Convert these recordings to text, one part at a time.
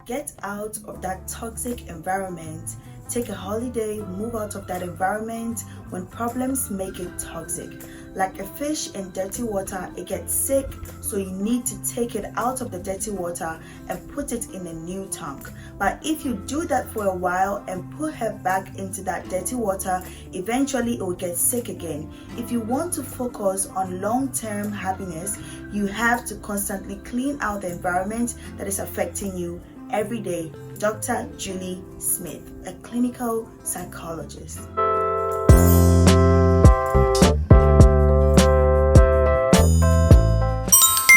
Get out of that toxic environment. Take a holiday, move out of that environment when problems make it toxic. Like a fish in dirty water, it gets sick, so you need to take it out of the dirty water and put it in a new tank. But if you do that for a while and put her back into that dirty water, eventually it will get sick again. If you want to focus on long-term happiness, you have to constantly clean out the environment that is affecting you every day. Dr. Julie Smith, a clinical psychologist.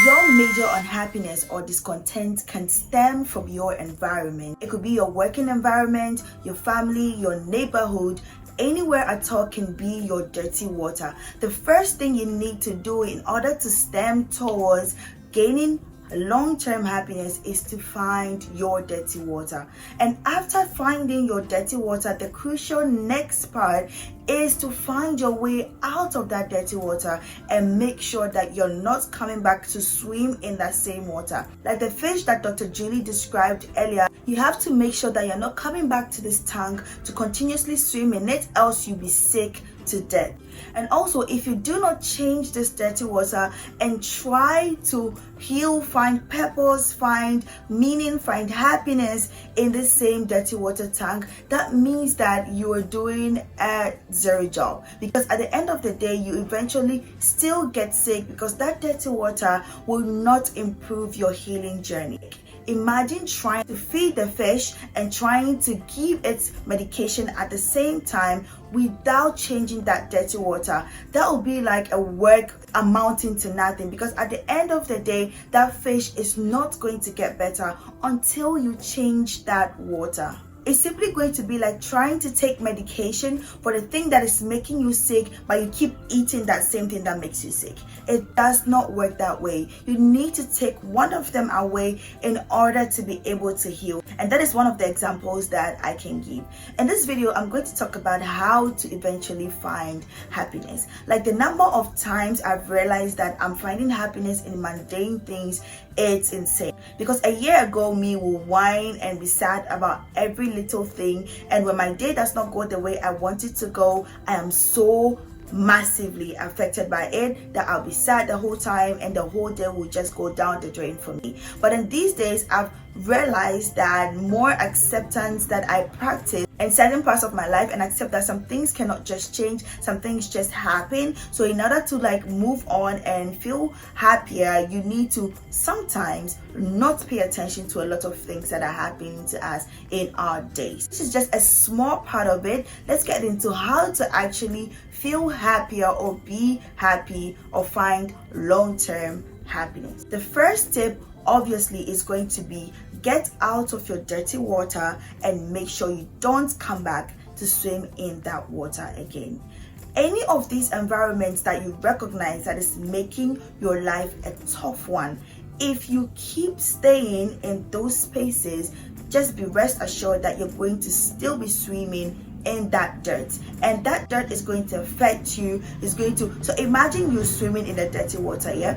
Your major unhappiness or discontent can stem from your environment. It could be your working environment, your family, your neighborhood. Anywhere at all can be your dirty water. The first thing you need to do in order to stem towards gaining long-term happiness is to find your dirty water. And after finding your dirty water, the crucial next part is to find your way out of that dirty water and make sure that you're not coming back to swim in that same water. Like the fish that Dr. Julie described earlier, you have to make sure that you're not coming back to this tank to continuously swim in it, else you'll be sick to death. And also, if you do not change this dirty water and try to heal, find purpose, find meaning, find happiness in the same dirty water tank, that means that you are doing a zero job, because at the end of the day you eventually still get sick because that dirty water will not improve your healing journey. Imagine trying to feed the fish and trying to give it medication at the same time without changing that dirty water. That will be like a work amounting to nothing, because at the end of the day that fish is not going to get better until you change that water. It's simply going to be like trying to take medication for the thing that is making you sick, but you keep eating that same thing that makes you sick. It does not work that way. You need to take one of them away in order to be able to heal. And that is one of the examples that I can give. In this video, I'm going to talk about how to eventually find happiness. Like the number of times I've realized that I'm finding happiness in mundane things, it's insane. Because a year ago, me will whine and be sad about every little thing, and when my day does not go the way I want it to go, I am so massively affected by it that I'll be sad the whole time and the whole day will just go down the drain for me. But in these days, I've realized that more acceptance that I practice in certain parts of my life, and accept that some things cannot just change, some things just happen. So in order to move on and feel happier, you need to sometimes not pay attention to a lot of things that are happening to us in our days. This is just a small part of it. Let's get into how to actually feel happier or be happy or find long-term happiness. The first tip obviously is going to be get out of your dirty water and make sure you don't come back to swim in that water again. Any of these environments that you recognize that is making your life a tough one, if you keep staying in those spaces, just be rest assured that you're going to still be swimming in that dirt, and that dirt is going to affect you. So imagine you swimming in the dirty water.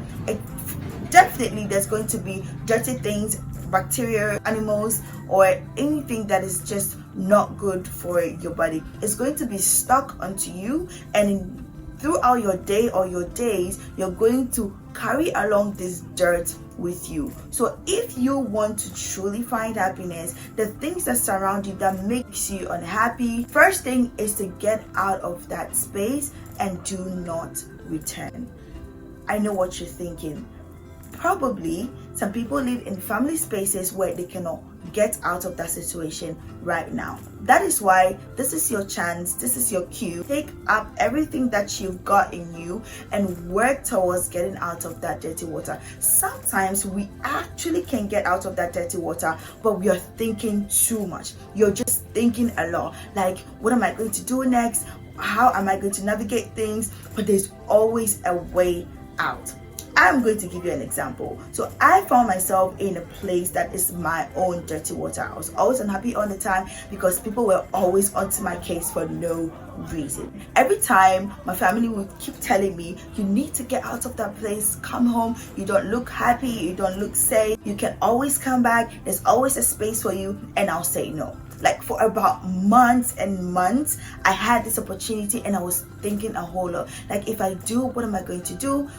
Definitely there's going to be dirty things, bacteria, animals, or anything that is just not good for your body. It's going to be stuck onto you, and throughout your day or your days, you're going to carry along this dirt with you. So if you want to truly find happiness, the things that surround you that makes you unhappy, first thing is to get out of that space and do not return. I know what you're thinking. Probably some people live in family spaces where they cannot get out of that situation right now. That is why this is your chance, this is your cue. Take up everything that you've got in you and work towards getting out of that dirty water. Sometimes we actually can get out of that dirty water, but we are thinking too much. You're just thinking a lot. Like, what am I going to do next? How am I going to navigate things? But there's always a way out. I'm going to give you an example. So I found myself in a place that is my own dirty water. I was always unhappy all the time because people were always onto my case for no reason. Every time my family would keep telling me, you need to get out of that place, come home, you don't look happy, you don't look safe, you can always come back, there's always a space for you, and I'll say no. Like for about months and months, I had this opportunity and I was thinking a whole lot. Like, if I do, what am I going to do?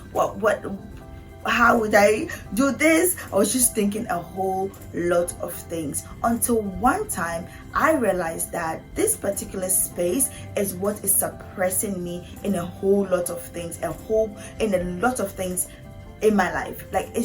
How would I do this? I was just thinking a whole lot of things until one time I realized that this particular space is what is suppressing me in a whole lot of things, in a lot of things in my life. Like, it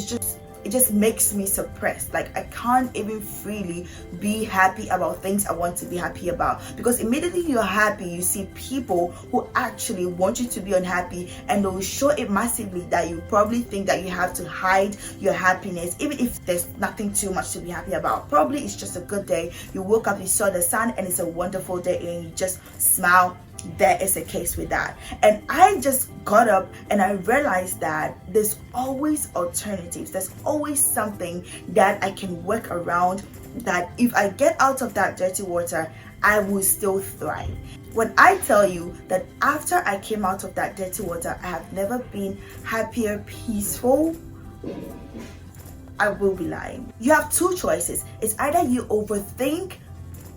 just makes me suppressed. Like, I can't even freely be happy about things I want to be happy about, because immediately you're happy, you see people who actually want you to be unhappy, and they'll show it massively that you probably think that you have to hide your happiness, even if there's nothing too much to be happy about. Probably it's just a good day, you woke up, you saw the sun, and it's a wonderful day, and you just smile. There is a case with that. And I just got up and I realized that there's always alternatives, there's always something that I can work around, that if I get out of that dirty water, I will still thrive. When I tell you that after I came out of that dirty water, I have never been happier, peaceful, I will be lying. You have two choices. It's either you overthink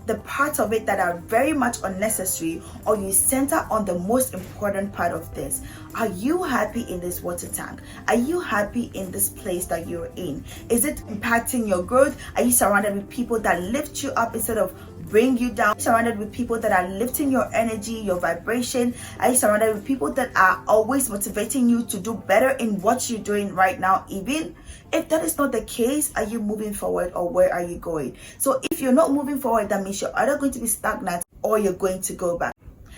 the parts of it that are very much unnecessary, or you center on the most important part of this. Are you happy in this water tank? Are you happy in this place that you're in? Is it impacting your growth? Are you surrounded with people that lift you up instead of bring you down? Are you surrounded with people that are lifting your energy, your vibration? Are you surrounded with people that are always motivating you to do better in what you're doing right now? Even if that is not the case, are you moving forward, or where are you going? So if you're not moving forward, that means you're either going to be stagnant or you're going to go back.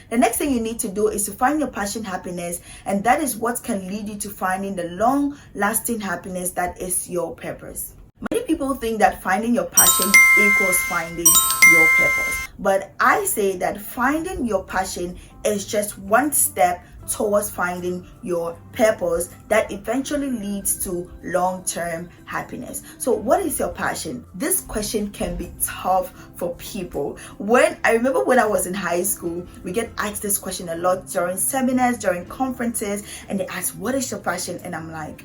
The next thing you need to do is to find your passion, happiness, and that is what can lead you to finding the long-lasting happiness that is your purpose. Many people think that finding your passion equals finding your purpose, but I say that finding your passion is just one step towards finding your purpose that eventually leads to long-term happiness. So what is your passion? This question can be tough for people. I remember when I was in high school, we get asked this question a lot during seminars, during conferences, and they ask, what is your passion? And I'm like,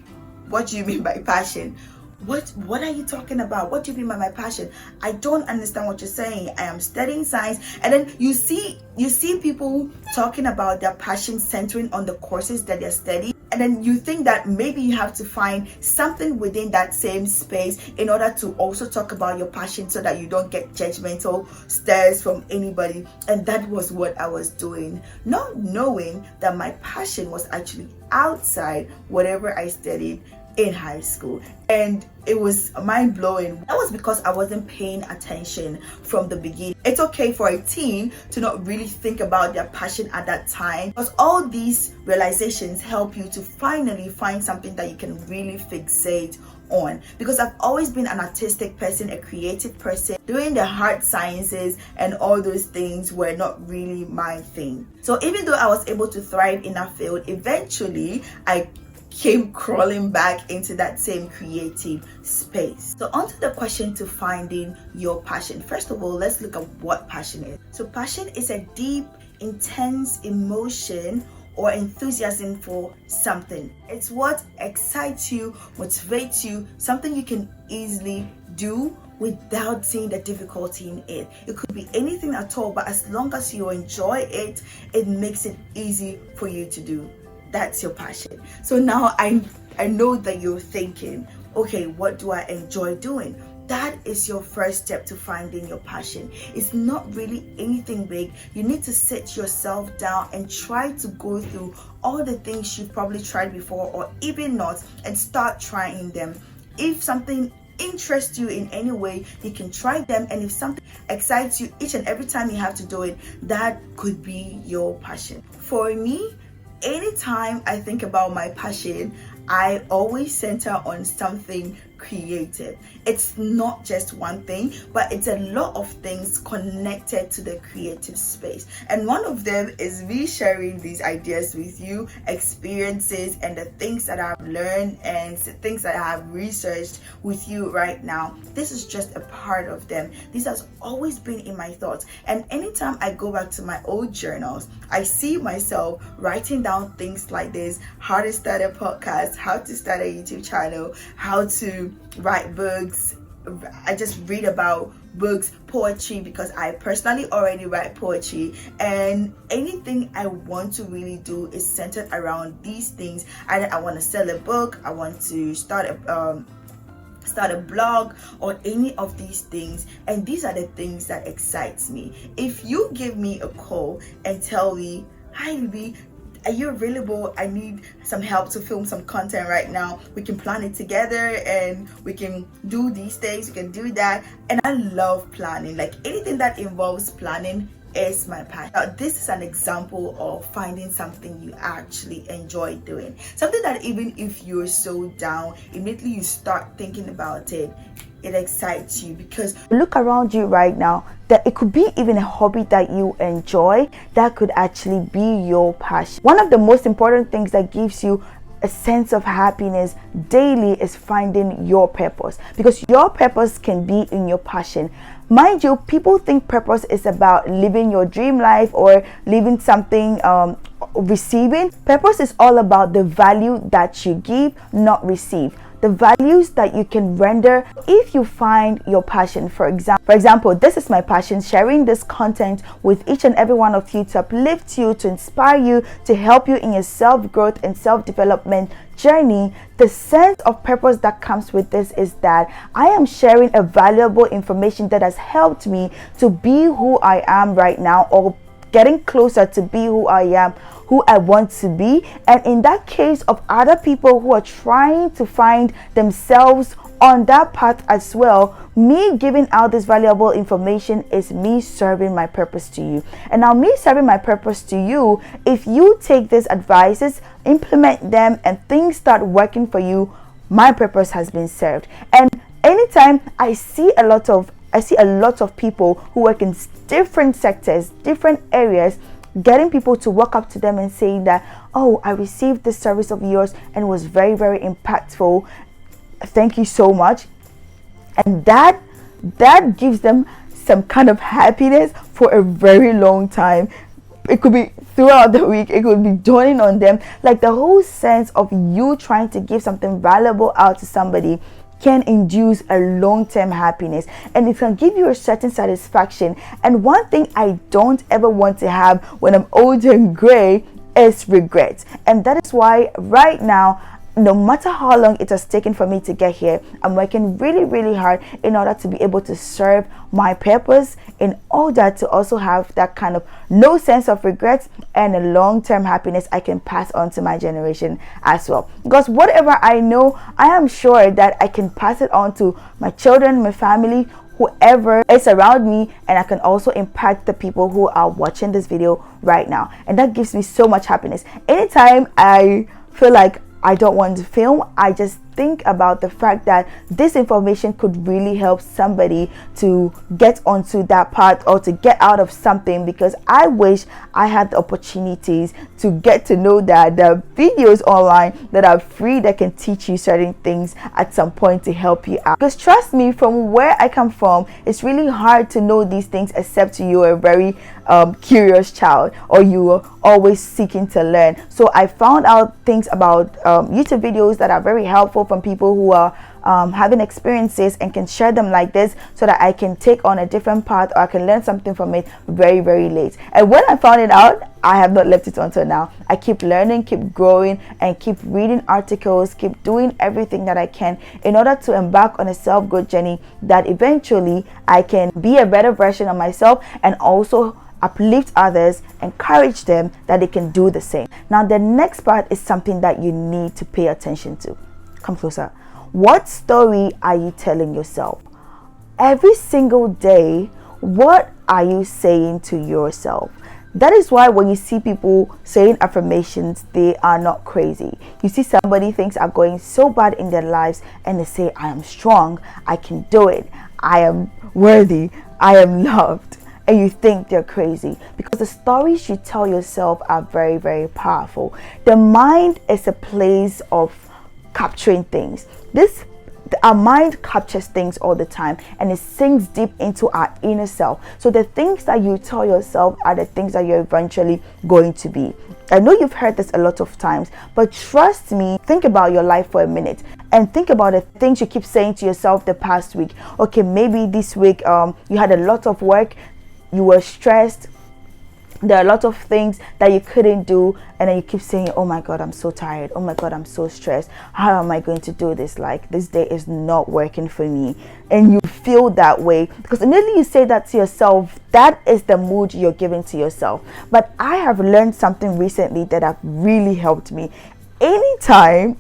what do you mean by passion? What are you talking about? What do you mean by my passion? I don't understand what you're saying. I am studying science. And then you see people talking about their passion centering on the courses that they're studying. And then you think that maybe you have to find something within that same space in order to also talk about your passion, so that you don't get judgmental stares from anybody. And that was what I was doing, not knowing that my passion was actually outside whatever I studied in high school. And it was mind-blowing. That was because I wasn't paying attention from the beginning. It's okay for a teen to not really think about their passion at that time, because all these realizations help you to finally find something that you can really fixate on. Because I've always been an artistic person, a creative person. Doing the hard sciences and all those things were not really my thing. So even though I was able to thrive in that field, eventually I came crawling back into that same creative space. So onto the question to finding your passion. First of all, let's look at what passion is. So passion is a deep, intense emotion or enthusiasm for something. It's what excites you, motivates you, something you can easily do without seeing the difficulty in it. It could be anything at all, but as long as you enjoy it, it makes it easy for you to do. That's your passion. So now I know that you're thinking, okay, what do I enjoy doing? That is your first step to finding your passion. It's not really anything big. You need to sit yourself down and try to go through all the things you've probably tried before, or even not, and start trying them. If something interests you in any way, you can try them, and if something excites you each and every time you have to do it, that could be your passion. For me, anytime I think about my passion, I always center on something creative. It's not just one thing, but it's a lot of things connected to the creative space. And one of them is me sharing these ideas with you, experiences, and the things that I've learned and things that I have researched with you right now. This is just a part of them. This has always been in my thoughts. And anytime I go back to my old journals, I see myself writing down things like this: how to start a podcast, how to start a YouTube channel, how to write books. I just read about books, poetry, because I personally already write poetry, and anything I want to really do is centered around these things. Either I want to sell a book, I want to start a blog, or any of these things. And these are the things that excites me. If you give me a call and tell me, "Hi Ruby, are you available? I need some help to film some content right now. We can plan it together and we can do these things, we can do that." And I love planning. Like, anything that involves planning is my passion. Now, this is an example of finding something you actually enjoy doing. Something that even if you're so down, immediately you start thinking about it, it excites you. Because look around you right now, that it could be even a hobby that you enjoy that could actually be your passion. One of the most important things that gives you a sense of happiness daily is finding your purpose, because your purpose can be in your passion. Mind you, people think purpose is about living your dream life or living something receiving. Purpose is all about the value that you give, not receive. The values that you can render. If you find your passion, for example, this is my passion, sharing this content with each and every one of you to uplift you, to inspire you, to help you in your self-growth and self-development journey. The sense of purpose that comes with this is that I am sharing a valuable information that has helped me to be who I am right now, or getting closer to be who I am, who I want to be. And in that case of other people who are trying to find themselves on that path as well, me giving out this valuable information is me serving my purpose to you. And now, me serving my purpose to you, if you take these advices, implement them, and things start working for you, my purpose has been served. And anytime I see a lot of people who work in different sectors, different areas, getting people to walk up to them and saying that, "Oh, I received this service of yours and it was very, very impactful. Thank you so much." And that gives them some kind of happiness for a very long time. It could be throughout the week, it could be dawning on them. Like, the whole sense of you trying to give something valuable out to somebody can induce a long-term happiness, and it can give you a certain satisfaction. And one thing I don't ever want to have when I'm old and gray is regret. And that is why right now, no matter how long it has taken for me to get here, I'm working really, really hard in order to be able to serve my purpose, in order to also have that kind of no sense of regret and a long-term happiness I can pass on to my generation as well. Because whatever I know, I am sure that I can pass it on to my children, my family, whoever is around me, and I can also impact the people who are watching this video right now. And that gives me so much happiness. Anytime I feel like I don't want to film, I just think about the fact that this information could really help somebody to get onto that path or to get out of something, because I wish I had the opportunities to get to know that there are videos online that are free that can teach you certain things at some point to help you out. Because trust me, from where I come from, it's really hard to know these things except you're a very curious child, or you are always seeking to learn. So I found out things about YouTube videos that are very helpful from people who are having experiences and can share them like this, so that I can take on a different path, or I can learn something from it very, very late. And when I found it out, I have not left it until now. I keep learning, keep growing, and keep reading articles, keep doing everything that I can in order to embark on a self-growth journey that eventually I can be a better version of myself, and also uplift others, encourage them that they can do the same. Now, the next part is something that you need to pay attention to. Come closer. What story are you telling yourself? Every single day, what are you saying to yourself? That is why when you see people saying affirmations, they are not crazy. You see somebody, things are going so bad in their lives, and they say, I am strong, I can do it, I am worthy, I am loved. And you think they're crazy, because the stories you tell yourself are very, very powerful. The mind is a place of capturing things. Our mind captures things all the time, and it sinks deep into our inner self. So the things that you tell yourself are the things that you're eventually going to be. I know you've heard this a lot of times, but trust me, think about your life for a minute and think about the things you keep saying to yourself the past week. Okay, maybe this week you had a lot of work, you were stressed, there are a lot of things that you couldn't do, and then you keep saying, oh my god, I'm so tired, oh my god, I'm so stressed, how am I going to do this, like this day is not working for me. And you feel that way because immediately you say that to yourself, that is the mood you're giving to yourself. But I have learned something recently that have really helped me. Anytime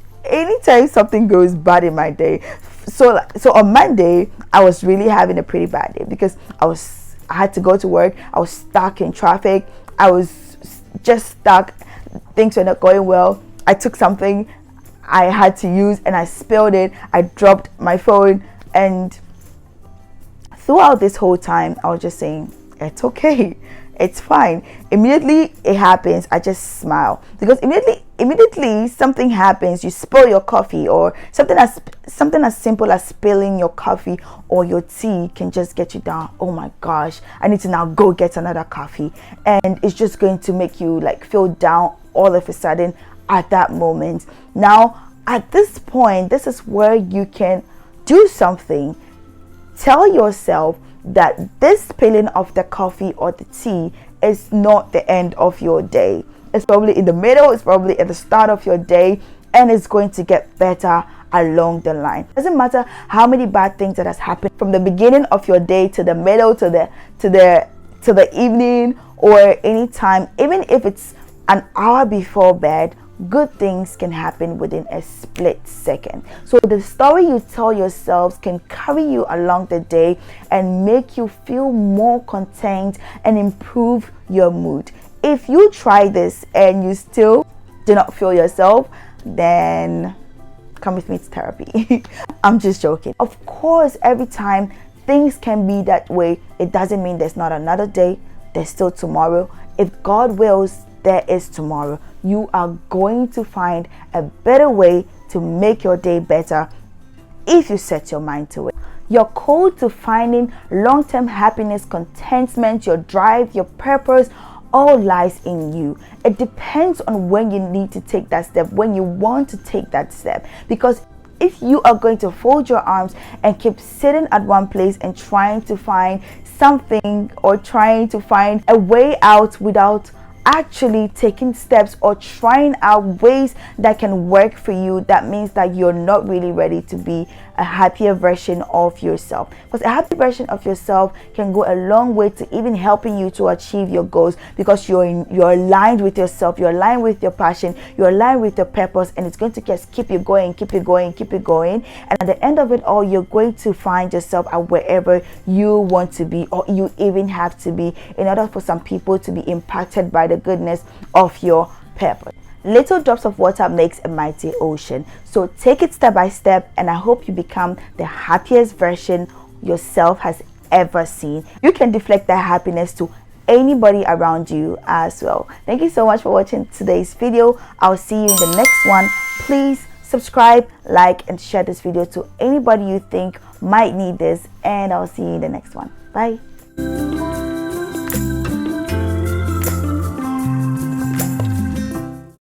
something goes bad in my day, so on Monday I was really having a pretty bad day because I had to go to work. I was stuck in traffic. I was just stuck. Things were not going well. I took something I had to use and I spilled it. I dropped my phone, and throughout this whole time I was just saying, it's okay, it's fine. Immediately it happens, I just smile, because immediately something happens, you spill your coffee, or something as simple as spilling your coffee or your tea can just get you down. Oh my gosh, I need to now go get another coffee, and it's just going to make you like feel down all of a sudden at that moment. Now at this point, this is where you can do something. Tell yourself that this spilling of the coffee or the tea is not the end of your day. It's probably in the middle, it's probably at the start of your day, and it's going to get better along the line. Doesn't matter how many bad things that has happened from the beginning of your day to the middle, to the evening, or any time, even if it's an hour before bed, good things can happen within a split second. So the story you tell yourselves can carry you along the day and make you feel more content and improve your mood. If you try this and you still do not feel yourself, then come with me to therapy. I'm just joking. Of course, every time things can be that way, it doesn't mean there's not another day. There's still tomorrow. If God wills, there is tomorrow. You are going to find a better way to make your day better if you set your mind to it. Your code to finding long-term happiness, contentment, your drive, your purpose, all lies in you. It depends on when you need to take that step, when you want to take that step. Because if you are going to fold your arms and keep sitting at one place and trying to find something or trying to find a way out without actually taking steps or trying out ways that can work for you, that means that you're not really ready to be a happier version of yourself. Because a happy version of yourself can go a long way to even helping you to achieve your goals, because you're aligned with yourself, you're aligned with your passion, you're aligned with your purpose, and it's going to just keep you going. And at the end of it all, you're going to find yourself at wherever you want to be, or you even have to be, in order for some people to be impacted by the goodness of your purpose. Little drops of water makes a mighty ocean. So take it step by step, and I hope you become the happiest version yourself has ever seen. You can deflect that happiness to anybody around you as well. Thank you so much for watching today's video. I'll see you in the next one. Please subscribe, like, and share this video to anybody you think might need this, and I'll see you in the next one. Bye.